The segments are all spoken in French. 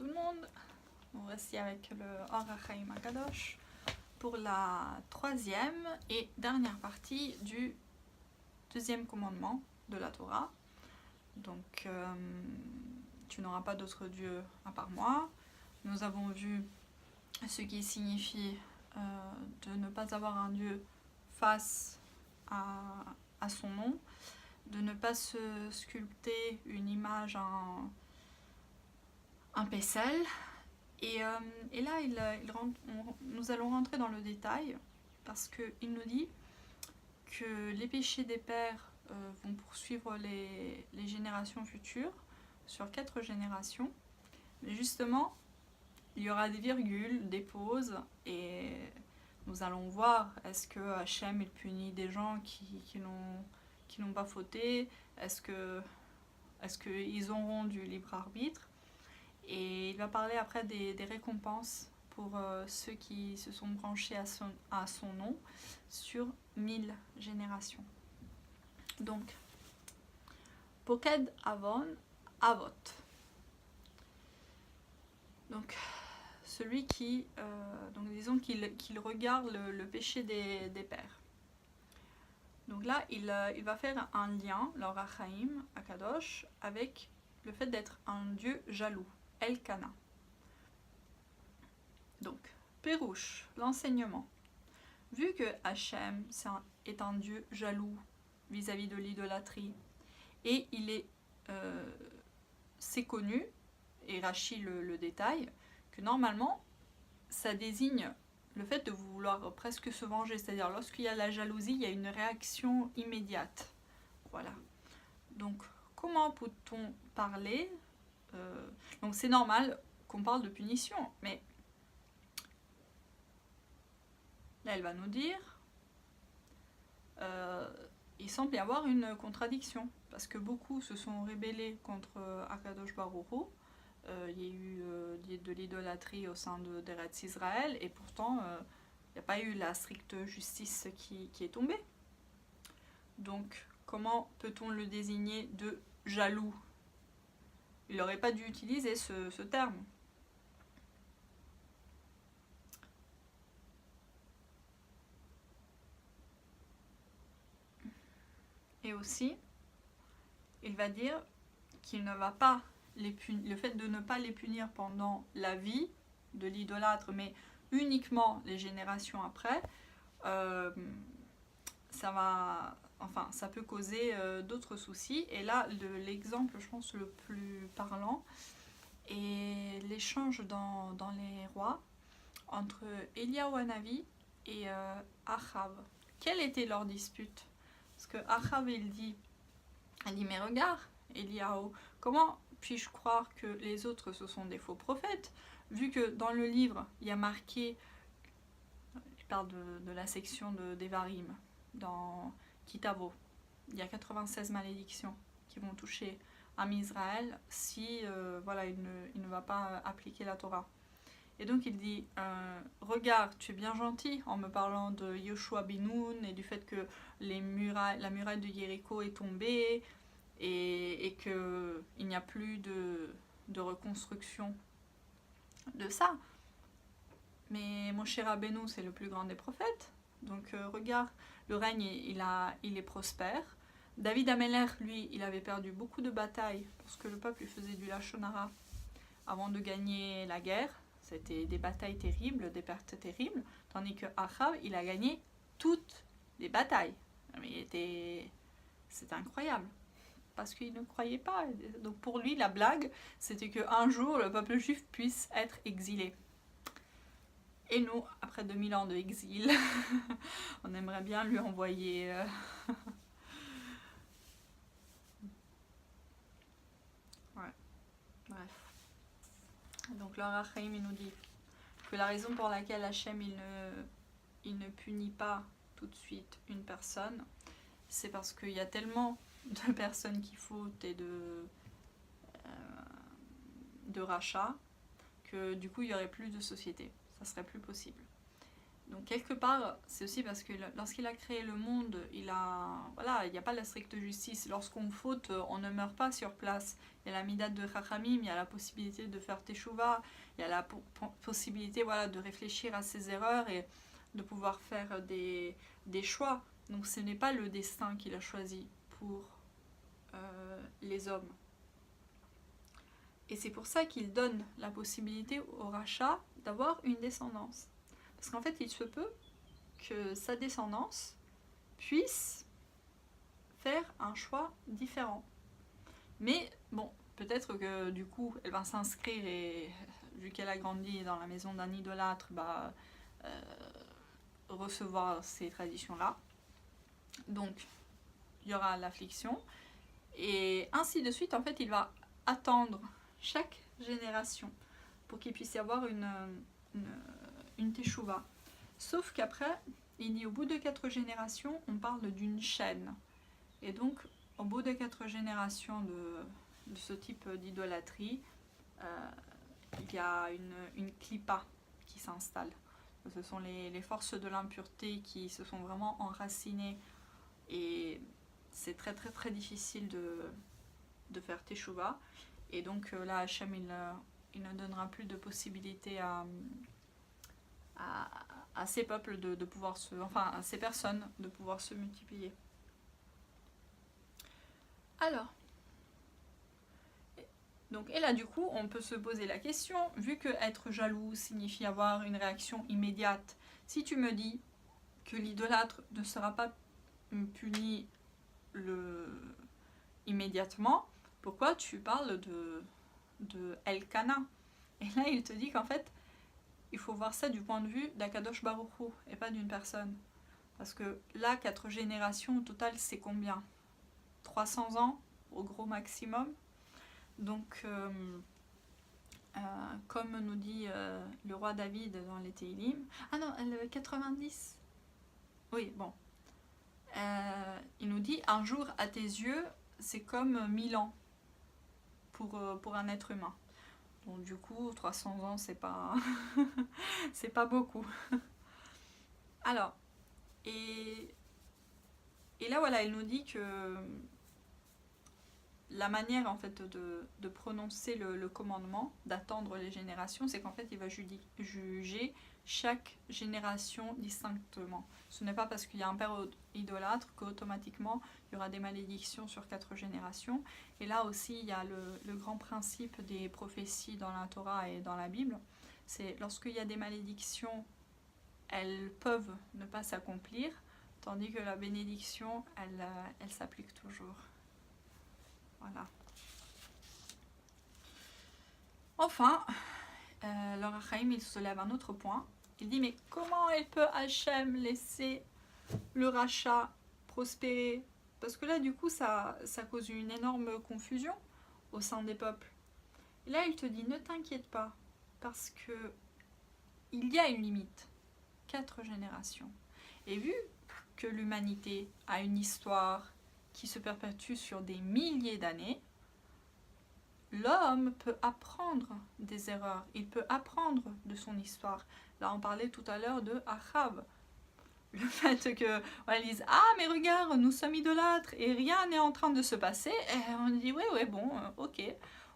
tout le monde. Voici avec le Or HaChaim HaKadosh pour la troisième et dernière partie du deuxième commandement de la Torah. Donc, tu n'auras pas d'autre Dieu à part moi. Nous avons vu ce qui signifie de ne pas avoir un Dieu face à son nom, de ne pas se sculpter une image, un pécelle. Et là, nous allons rentrer dans le détail parce qu'il nous dit que les péchés des pères vont poursuivre les générations futures sur 4 générations. Mais justement, il y aura des virgules, des pauses, et nous allons voir, est-ce que Hachem il punit des gens qui n'ont pas fauté, est-ce qu'ils auront du libre arbitre, et il va parler après des récompenses pour ceux qui se sont branchés à son nom sur 1000 générations. Donc, Poked Avon Avot. Donc, celui qui, donc disons qu'il regarde le péché des pères. Donc là, il va faire un lien, l'Or HaChaim HaKadosh, avec le fait d'être un Dieu jaloux, Elkana. Donc, Pérouche, l'enseignement. Vu que Hachem est un Dieu jaloux vis-à-vis de l'idolâtrie, et c'est connu, et Rachi le détaille, que normalement, ça désigne le fait de vouloir presque se venger, c'est-à-dire lorsqu'il y a la jalousie, il y a une réaction immédiate. Voilà. Donc, comment peut-on parler donc c'est normal qu'on parle de punition, mais là, elle va nous dire il semble y avoir une contradiction, parce que beaucoup se sont rébellés contre Akadosh Baruch Hu. Il y a eu de l'idolâtrie au sein d'Eretz Israël, et pourtant, il n'y a pas eu la stricte justice qui est tombée. Donc, comment peut-on le désigner de jaloux? Il n'aurait pas dû utiliser ce terme. Et aussi, il va dire qu'il ne va pas le fait de ne pas les punir pendant la vie de l'idolâtre, mais uniquement les générations après, ça peut causer d'autres soucis. Et là, l'exemple, je pense, le plus parlant est l'échange dans les rois entre Eliyahu Hanavi et Achav. Quelle était leur dispute? Parce que Achav, il dit mais regarde, Eliyahu, comment puis-je croire que les autres ce sont des faux prophètes, vu que dans le livre, il y a marqué, il parle de la section d'Evarim, dans Kitavo, il y a 96 malédictions qui vont toucher Am Israël si il ne va pas appliquer la Torah. Et donc il dit, regarde, tu es bien gentil en me parlant de Yoshua ben Nun et du fait que la muraille de Jéricho est tombée et qu'il n'y a plus de reconstruction de ça. Mais Moshe Rabbeinu, c'est le plus grand des prophètes. Donc regarde, le règne, il est prospère. David Ameler, lui, il avait perdu beaucoup de batailles parce que le peuple faisait du Lachon Hara avant de gagner la guerre. C'était des batailles terribles, des pertes terribles, tandis que Achav, il a gagné toutes les batailles. Mais c'était incroyable, parce qu'il ne croyait pas. Donc pour lui, la blague, c'était qu'un jour, le peuple juif puisse être exilé. Et nous, après 2000 ans de exil, on aimerait bien lui envoyer... Ouais, bref. Donc l'Or HaChaim, il nous dit que la raison pour laquelle Hachem il ne punit pas tout de suite une personne, c'est parce qu'il y a tellement de personnes qui fautent et de rachats que du coup il n'y aurait plus de société, ça serait plus possible. Donc quelque part, c'est aussi parce que lorsqu'il a créé le monde, voilà, il n'y a pas la stricte justice. Lorsqu'on faute, on ne meurt pas sur place. Il y a la midat de Chachamim, il y a la possibilité de faire teshuva, il y a la possibilité, voilà, de réfléchir à ses erreurs et de pouvoir faire des choix. Donc ce n'est pas le destin qu'il a choisi pour les hommes. Et c'est pour ça qu'il donne la possibilité au rachat d'avoir une descendance. Parce qu'en fait, il se peut que sa descendance puisse faire un choix différent. Mais bon, peut-être que du coup, elle va s'inscrire et vu qu'elle a grandi dans la maison d'un idolâtre, recevoir ces traditions-là. Donc, il y aura l'affliction. Et ainsi de suite, en fait, il va attendre chaque génération pour qu'il puisse y avoir une teshuva. Sauf qu'après, il dit au bout de 4 générations, on parle d'une chaîne. Et donc, au bout de 4 générations de ce type d'idolâtrie, il y a une clipa qui s'installe. Ce sont les forces de l'impureté qui se sont vraiment enracinées. Et c'est très très très difficile de faire teshuva. Et donc là, Hachem, il ne donnera plus de possibilité à ces peuples de pouvoir à ces personnes de pouvoir se multiplier. Alors, donc, et là du coup, on peut se poser la question, vu que être jaloux signifie avoir une réaction immédiate, si tu me dis que l'idolâtre ne sera pas puni immédiatement, pourquoi tu parles de Elkana? Et là, il te dit qu'en fait, il faut voir ça du point de vue d'Akadosh Baruch Hu et pas d'une personne. Parce que là, 4 générations au total, c'est combien? 300 ans au gros maximum. Donc, comme nous dit le roi David dans les Teilim. Ah non, 90. Oui, bon. Il nous dit, un jour à tes yeux, c'est comme 1000 ans pour un être humain. Donc du coup, 300 ans, c'est pas, c'est pas beaucoup. Alors, et là, voilà, il nous dit que la manière en fait de prononcer le commandement, d'attendre les générations, c'est qu'en fait il va juger chaque génération distinctement. Ce n'est pas parce qu'il y a un père idolâtre qu'automatiquement il y aura des malédictions sur 4 générations. Et là aussi il y a le grand principe des prophéties dans la Torah et dans la Bible. C'est lorsqu'il y a des malédictions, elles peuvent ne pas s'accomplir, tandis que la bénédiction, elle s'applique toujours. Voilà. Enfin, le Rachaim, il soulève un autre point. Il dit, mais comment elle peut Hachem laisser le rachat prospérer? Parce que là, du coup, ça cause une énorme confusion au sein des peuples. Et là, il te dit, ne t'inquiète pas, parce que il y a une limite. 4 générations. Et vu que l'humanité a une histoire qui se perpétue sur des milliers d'années, l'homme peut apprendre des erreurs, il peut apprendre de son histoire. Là, on parlait tout à l'heure de Achav. Le fait que on dise, ah mais regarde, nous sommes idolâtres et rien n'est en train de se passer, et on dit ouais bon, ok.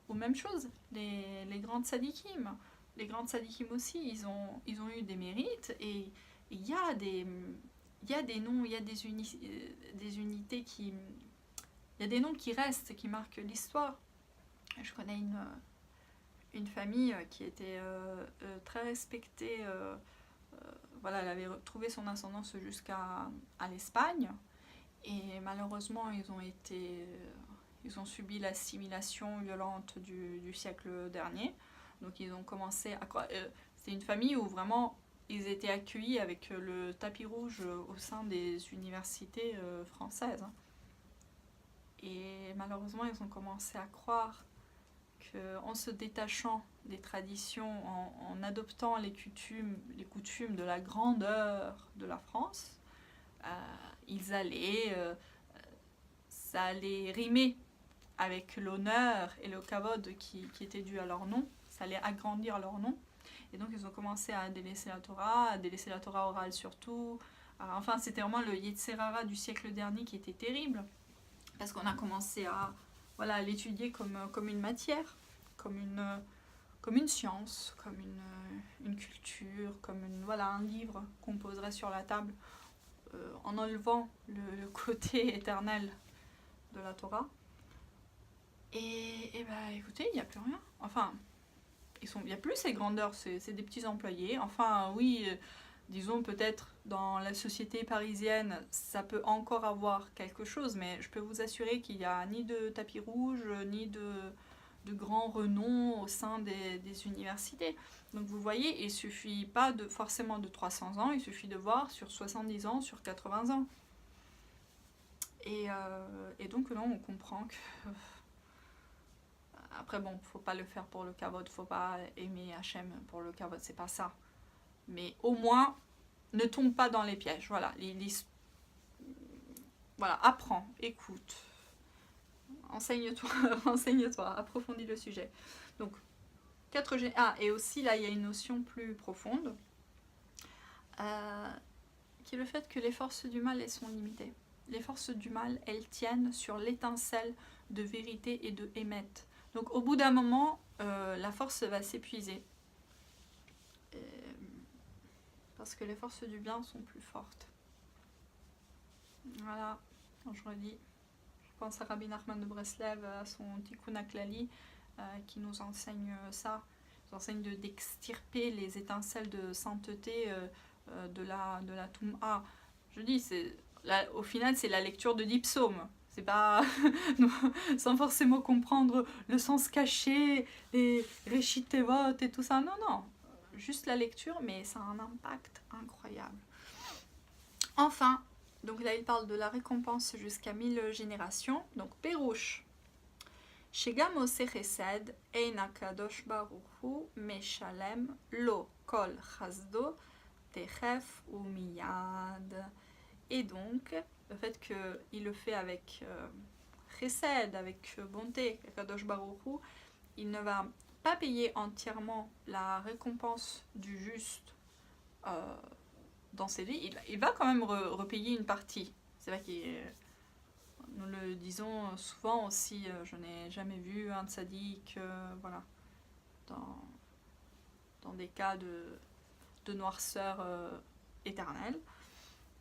Ou même chose, les grandes sadikim. Les grandes sadikim aussi, ils ont eu des mérites et il y a des noms, il y a des unités qui... Il y a des noms qui restent, qui marquent l'histoire. Je connais une famille qui était très respectée. Voilà, elle avait trouvé son ascendance jusqu'à l'Espagne. Et malheureusement, ils ont subi l'assimilation violente du siècle dernier. Donc ils ont commencé à... c'est une famille où vraiment ils étaient accueillis avec le tapis rouge au sein des universités françaises. Et malheureusement, ils ont commencé à croire qu'en se détachant des traditions, en adoptant les coutumes de la grandeur de la France, ça allait rimer avec l'honneur et le kavod qui était dû à leur nom, ça allait agrandir leur nom. Et donc ils ont commencé à délaisser la Torah orale surtout. Enfin, c'était vraiment le Yetzer Hara du siècle dernier qui était terrible, parce qu'on a commencé à voilà, l'étudier comme une matière, comme une science, comme une culture, comme voilà, un livre qu'on poserait sur la table, en enlevant le côté éternel de la Torah. Et bah écoutez, il n'y a plus rien. Enfin, il n'y a plus ces grandeurs, c'est des petits employés. Enfin, oui, disons peut-être dans la société parisienne, ça peut encore avoir quelque chose, mais je peux vous assurer qu'il n'y a ni de tapis rouge, ni de grands renoms au sein des universités. Donc vous voyez, il ne suffit pas forcément de 300 ans, il suffit de voir sur 70 ans, sur 80 ans. Et donc là, on comprend que... Après bon, faut pas le faire pour le kavod, faut pas aimer Hachem pour le kavod, c'est pas ça. Mais au moins, ne tombe pas dans les pièges. Voilà, voilà, apprends, écoute, enseigne-toi, renseigne-toi, approfondis le sujet. Donc, 4G. Ah, et aussi là, il y a une notion plus profonde, qui est le fait que les forces du mal, elles sont limitées. Les forces du mal, elles tiennent sur l'étincelle de vérité et de émet. Donc au bout d'un moment, la force va s'épuiser. Parce que les forces du bien sont plus fortes. Voilà, quand je redis, je pense à Rabbi Nachman de Breslev, à son Tikkun HaKlali, qui nous enseigne ça. Il nous enseigne d'extirper les étincelles de sainteté de la Toum'a. Je dis, au final, c'est la lecture de 10 psaumes. C'est pas sans forcément comprendre le sens caché, les Réchitevot et tout ça. Non, non. Juste la lecture, mais ça a un impact incroyable. Enfin, donc là, il parle de la récompense jusqu'à 1000 générations. Donc, Pérouche. Shegam ose chesed, ein akadosh baruch hu meshalem lo kol chasdo techef ou miyad. Et donc, le fait qu'il le fait avec chesed, avec bonté, Kadosh Baruch Hu, il ne va pas payer entièrement la récompense du juste dans ses vies. Il va quand même repayer une partie. C'est vrai que nous le disons souvent aussi, je n'ai jamais vu un tzaddik, voilà, dans des cas de noirceur éternelle.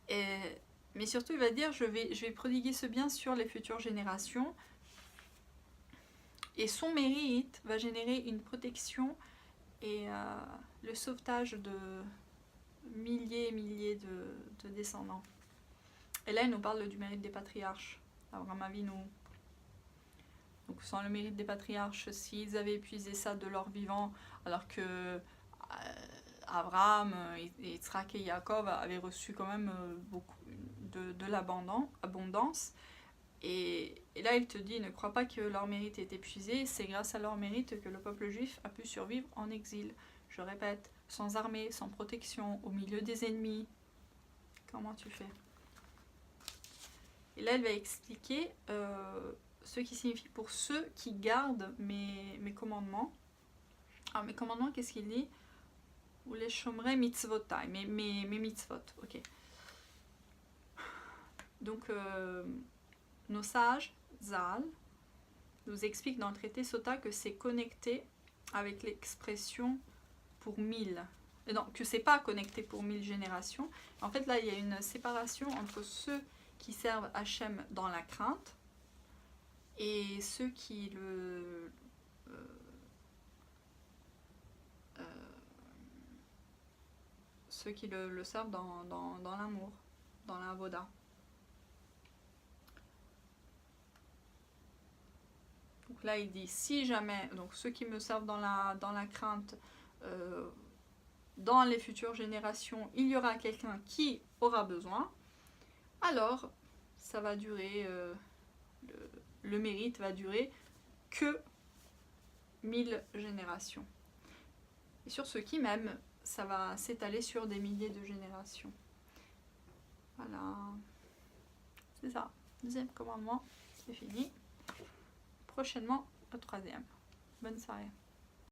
Mais surtout, il va dire, je vais prodiguer ce bien sur les futures générations. Et son mérite va générer une protection et le sauvetage de milliers et milliers de descendants. Et là, il nous parle du mérite des patriarches, Abraham Avinu. Donc sans le mérite des patriarches, s'ils avaient épuisé ça de leur vivant, alors que Abraham, Yitzhak et Yaakov avaient reçu quand même beaucoup de l'abondance. Et là, il te dit, ne crois pas que leur mérite est épuisé, c'est grâce à leur mérite que le peuple juif a pu survivre en exil. Je répète, sans armée, sans protection, au milieu des ennemis. Comment tu fais? Et là, elle va expliquer ce qui signifie pour ceux qui gardent mes commandements. Alors, mes commandements, qu'est-ce qu'il dit? Ou les chômerais mitzvotai, mes mitzvot, ok. Donc, nos sages, Zal, nous expliquent dans le traité Sota que c'est connecté avec l'expression pour 1000. Non, que c'est pas connecté pour 1000 générations. En fait, là, il y a une séparation entre ceux qui servent Hachem dans la crainte et ceux qui le servent dans l'amour, dans la voda. Donc là, il dit, si jamais, donc ceux qui me servent dans la crainte, dans les futures générations, il y aura quelqu'un qui aura besoin, alors ça va durer, le mérite va durer que 1000 générations. Et sur ceux qui m'aiment, ça va s'étaler sur des milliers de générations. Voilà. C'est ça. Deuxième commandement, c'est fini. Prochainement, le troisième. Bonne soirée.